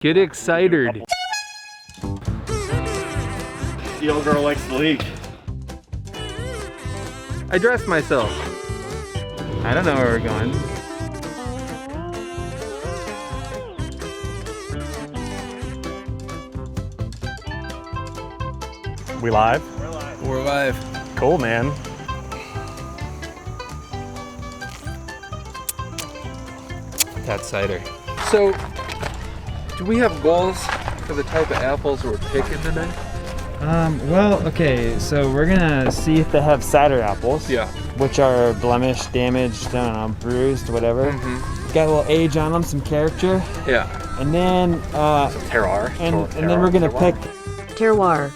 Get excited. The old girl likes the leak. I dressed myself. I don't know where we're going. We live? We're live. Cool, man. That's cider. So, do we have goals for the type of apples we're picking tonight? Well, okay, so we're gonna see if they have cider apples. Yeah. Which are blemished, damaged, I don't know, bruised, whatever. Mm-hmm. Got a little age on them, some character. Yeah. And then, Terroir. and then we're gonna pick. Terroir.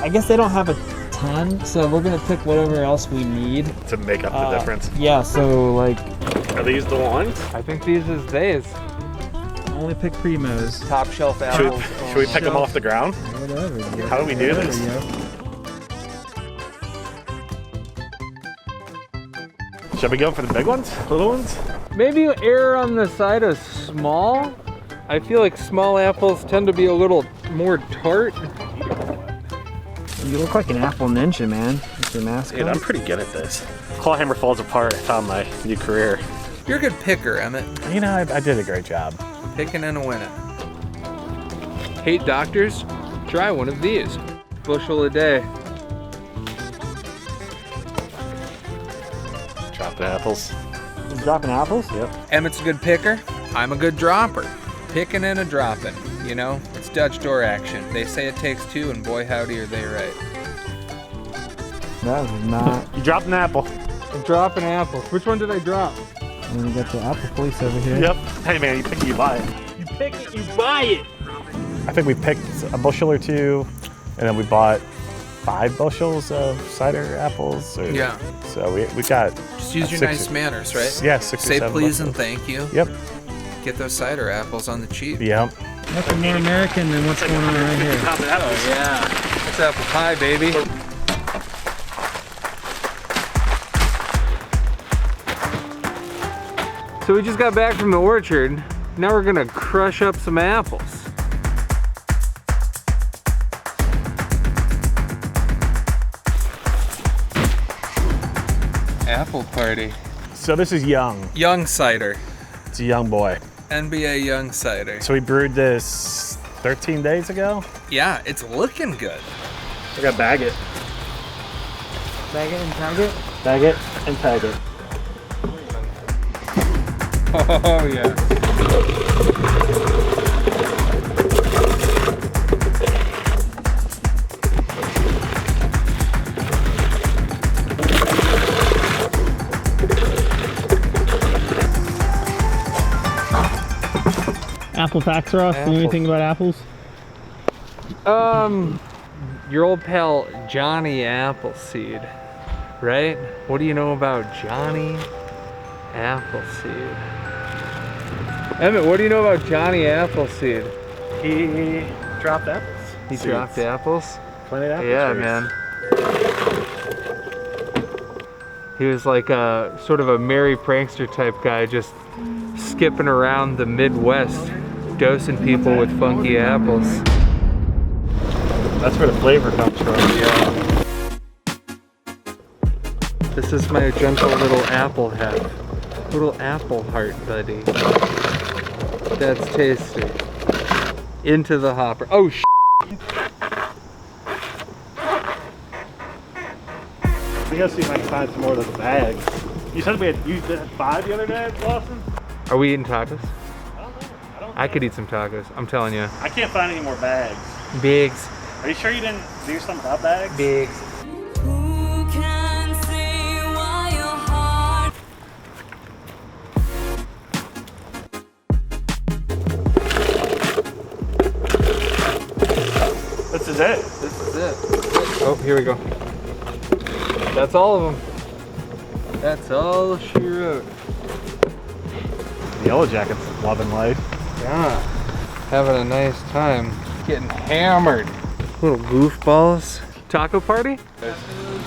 I guess they don't have a ton, so we're gonna pick whatever else we need To make up the difference. Yeah, so like. Are these the ones? I think these is these. Only pick primos. Top shelf Should apples. we pick them off the ground? Whatever. Yeah. How do we do this? Should we go for the big ones? Little ones? Maybe err on the side of small. I feel like small apples tend to be a little more tart. You look like an apple ninja, man. With your mask Dude, on. I'm pretty good at this. Clawhammer falls apart. I found my new career. You're a good picker, Emmett. You know, I did a great job. Picking and a winning. Hate doctors? Try one of these. Bushel a day. Dropping apples. You dropping apples? Yep. Emmett's a good picker. I'm a good dropper. Picking and a dropping. You know, it's Dutch door action. They say it takes two, and boy howdy are they right. That was not. You dropped an apple. I'm dropping apples. Which one did I drop? And then we got the apple police over here. Yep. Hey man, you pick it, you buy it. You pick it, you buy it. I think we picked a bushel or two, and then we bought 5 bushels of cider apples. Or, Yeah. So we got. Just use your 6 nice manners, right? Yeah, 6 or Say 7 please bushels. and thank you. Yep. Get those cider apples on the cheap. Yep. Nothing more American than what's going on right here. Oh yeah. It's apple pie, baby. So we just got back from the orchard. Now we're gonna crush up some apples. Apple party. So this is young. Young cider. It's a young boy. NBA young cider. So we brewed this 13 days ago. Yeah, it's looking good. We gotta bag it. Bag it and tag it. Bag it and tag it. Oh yeah. Apple facts are off. Know anything about apples? Your old pal Johnny Appleseed, right? What do you know about Johnny Appleseed? Emmett, what do you know about Johnny Appleseed? He dropped apples. He Seeds. dropped apples? Planted apple Yeah, trees. man. He was like a sort of a merry prankster type guy, just skipping around the Midwest, dosing people with funky apples. That's where the flavor comes from. Yeah. This is my gentle little apple head. Little apple heart, buddy. That's tasty. Into the hopper. Oh, We gotta see if I can find some more of the bags. You said you had 5 the other day, Lawson? Are we eating tacos? I don't I could eat some tacos. I'm telling you. I can't find any more bags. Bigs. Are you sure you didn't do something about bags? Bigs. Who can say why your heart? This is it. This is it. Oh, here we go. That's all of them. That's all she wrote. The Yellow Jacket's loving life. Yeah. Having a nice time. Getting hammered. Little goofballs. Taco party?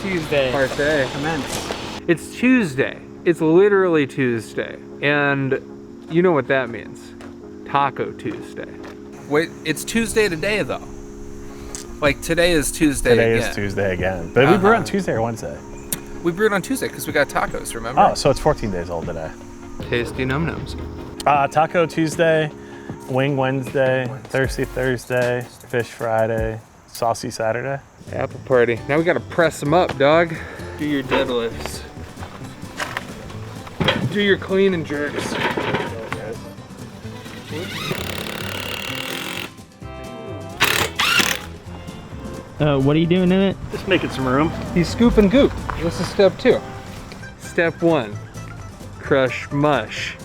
Tuesday. Party. Commence. It's Tuesday. It's literally Tuesday. And you know what that means. Taco Tuesday. Wait, it's Tuesday today though. Like today is Tuesday Today again. is Tuesday again. But we brew on Tuesday or Wednesday? We brewed on Tuesday because we got tacos, remember? Oh, so it's 14 days old today. Tasty num-nums. Taco Tuesday, Wing Wednesday, Thirsty Thursday, Fish Friday, Saucy Saturday. Apple party. Now we gotta press them up, dog. Do your deadlifts. Do your clean and jerks. What are you doing in it? Just making some room. He's scooping goop. This is step 2. Step 1, crush mush.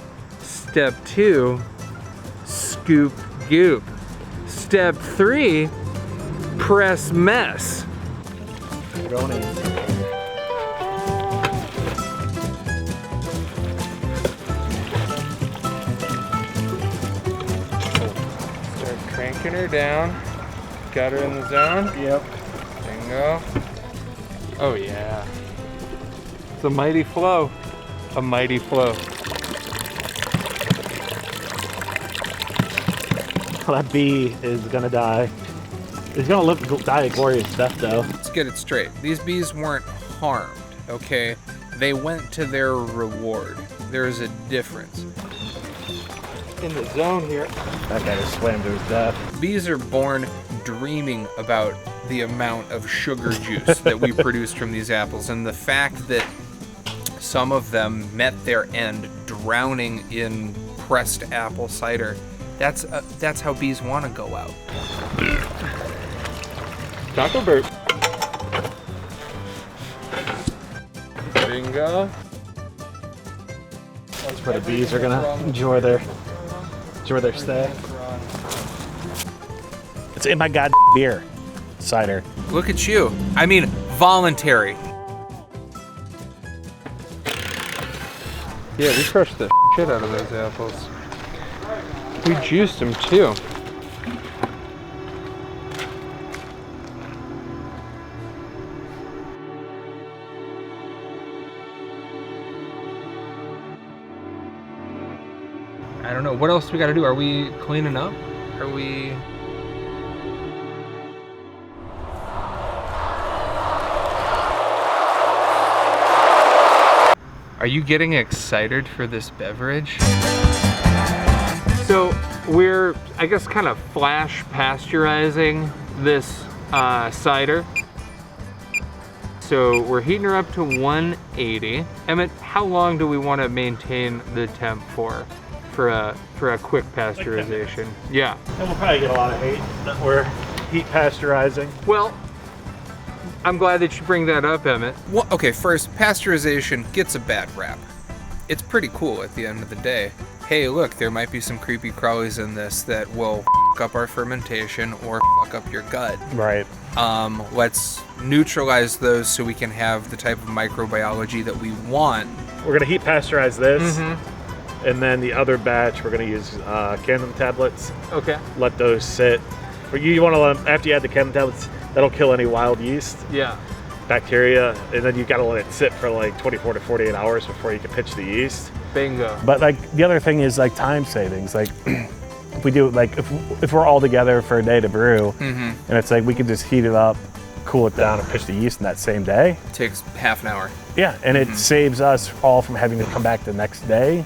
Step 2, scoop goop. Step 3, press mess. Going in. Start cranking her down. Got her in the zone. Yep. Bingo. Oh yeah. It's a mighty flow. A mighty flow. Well, that bee is gonna die. He's gonna die a glorious death, though. Let's get it straight. These bees weren't harmed, okay? They went to their reward. There is a difference. In the zone here. That guy just swam to his death. Bees are born dreaming about the amount of sugar juice that we produced from these apples, and the fact that some of them met their end drowning in pressed apple cider. That's how bees want to go out. Taco burp. Bingo. That's where the bees are gonna enjoy their stay. It's in my beer. Cider. Look at you. I mean, voluntary. Yeah, we crushed the shit out of those apples. We juiced them too. I don't know. What else we gotta do? Are we cleaning up? Are we... Are you getting excited for this beverage? So we're, I guess, kind of flash pasteurizing this cider. So we're heating her up to 180. Emmett, how long do we want to maintain the temp for a quick pasteurization? Yeah. And we'll probably get a lot of hate that we're heat pasteurizing. Well, I'm glad that you bring that up, Emmett. Well, okay, first, pasteurization gets a bad rap. It's pretty cool at the end of the day. Hey, look, there might be some creepy crawlies in this that will f*** up our fermentation or f*** up your gut. Right. Let's neutralize those so we can have the type of microbiology that we want. We're gonna heat pasteurize this, and then the other batch we're gonna use cannabis tablets. Okay. Let those sit. Or you want to let them, after you add the cannabis tablets, that'll kill any wild yeast, Yeah. bacteria, and then you gotta let it sit for like 24 to 48 hours before you can pitch the yeast. Bingo. But like the other thing is like time savings. Like if we do like if we're all together for a day to brew, and it's like we can just heat it up, cool it down, and pitch the yeast in that same day. Takes half an hour. Yeah, and it saves us all from having to come back the next day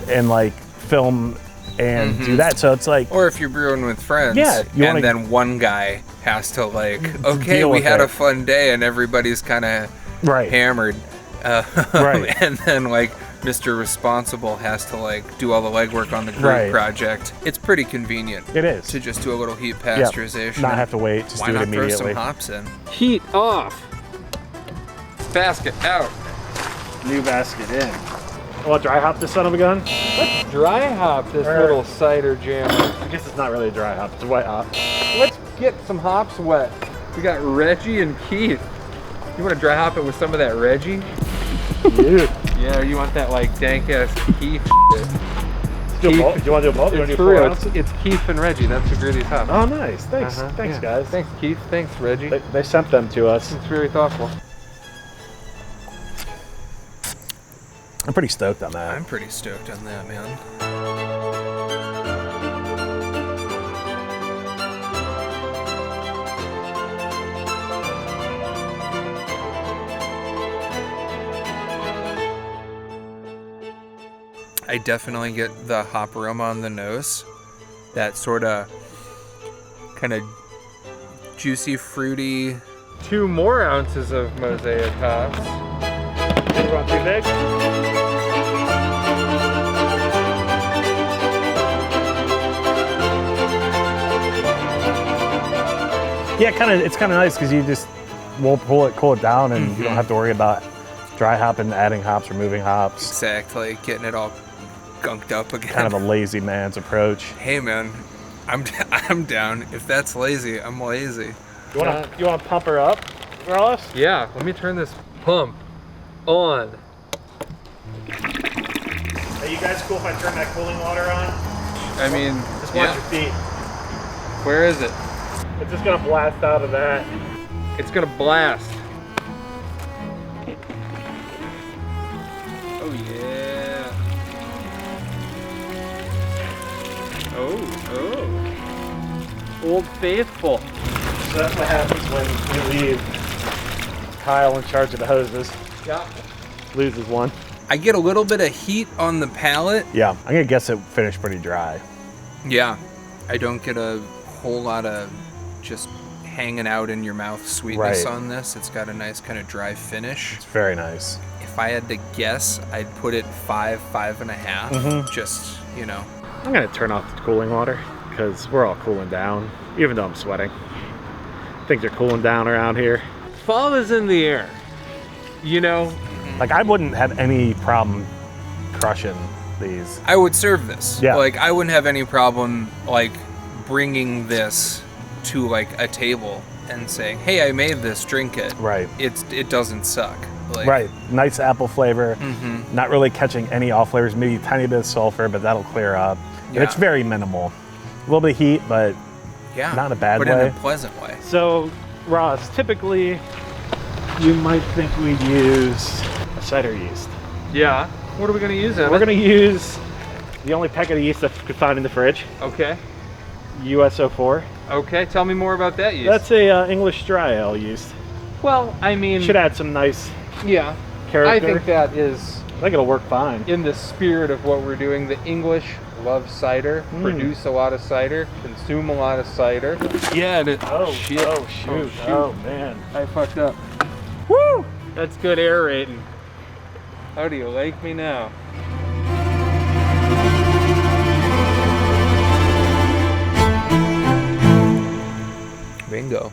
and like film and do that. So it's like, Or if you're brewing with friends, Yeah, and then one guy has to like, okay, deal we with had it. a fun day, and everybody's kind of right, hammered. Right. And then like Mr. Responsible has to like do all the legwork on the group Right. project. It's pretty convenient. it is. To just do a little heat Yep. pasteurization. Not have to wait, just Why do it not throw immediately. some hops in? Heat off. Basket out. New basket in. Well, dry hop this son of a gun? Let's dry hop this little cider jammer. I guess it's not really a dry hop, it's a wet hop. Let's get some hops wet. We got Reggie and Keith. You want to dry hop it with some of that Reggie? Dude. Yeah, or you want that like dank ass Keith shit? Do you want to do both? You want to It's do for 4 real. ounces? It's Keith and Reggie. That's who grew these hops. Oh, nice. Thanks. Thanks, Yeah. guys. Thanks, Keith. Thanks, Reggie. They sent them to us. It's very thoughtful. I'm pretty stoked on that. I'm pretty stoked on that, man. I definitely get the hop aroma on the nose. That sort of kind of juicy, fruity. 2 more ounces of Mosaic hops. You want too big? Yeah, it's kind of nice because you just won't cool it down, and you don't have to worry about dry hopping, adding hops, removing hops. Exactly, getting it all gunked up again. Kind of a lazy man's approach. Hey man, I'm down. If that's lazy, I'm lazy. You want to pump her up, Ross? Yeah, let me turn this pump on. Are you guys cool if I turn that cooling water on? I mean, Just watch your feet. Where is it? It's just gonna blast out of that. It's gonna blast. Oh yeah. Oh. Old Faithful. So that's what happens when we leave. Kyle in charge of the hoses. Yeah. Loses one. I get a little bit of heat on the palate. Yeah, I'm gonna guess it finished pretty dry. Yeah, I don't get a whole lot of just hanging out in your mouth sweetness Right. on this. It's got a nice kind of dry finish. It's very nice. If I had to guess, I'd put it 5.5. Just, you know. I'm gonna turn off the cooling water because we're all cooling down, even though I'm sweating. Things are cooling down around here. Fall is in the air. You know, Like, I wouldn't have any problem crushing these. I would serve this. Yeah. Like, I wouldn't have any problem, like, bringing this to, like, a table and saying, hey, I made this, drink it. Right. It doesn't suck. Like, Right. Nice apple flavor. Not really catching any off flavors. Maybe a tiny bit of sulfur, but that'll clear up. And it's Yeah. very minimal. A little bit of heat, but Yeah. Not in a bad but way. in a pleasant way. So, Ross, typically you might think we'd use a cider yeast. yeah. What are we gonna use in We're it? gonna use the only packet of yeast that we could find in the fridge, Okay. USO4. Okay. Tell me more about that yeast. That's a English dry ale yeast. well, I mean, Should add some nice yeah. character. I think that is I think it'll work fine. in the spirit of what we're doing. The English love cider, produce a lot of cider, consume a lot of cider. Yeah, and Oh, shit. oh shoot. Oh man. I fucked up. Woo! That's good air rating. How do you like me now? Bingo.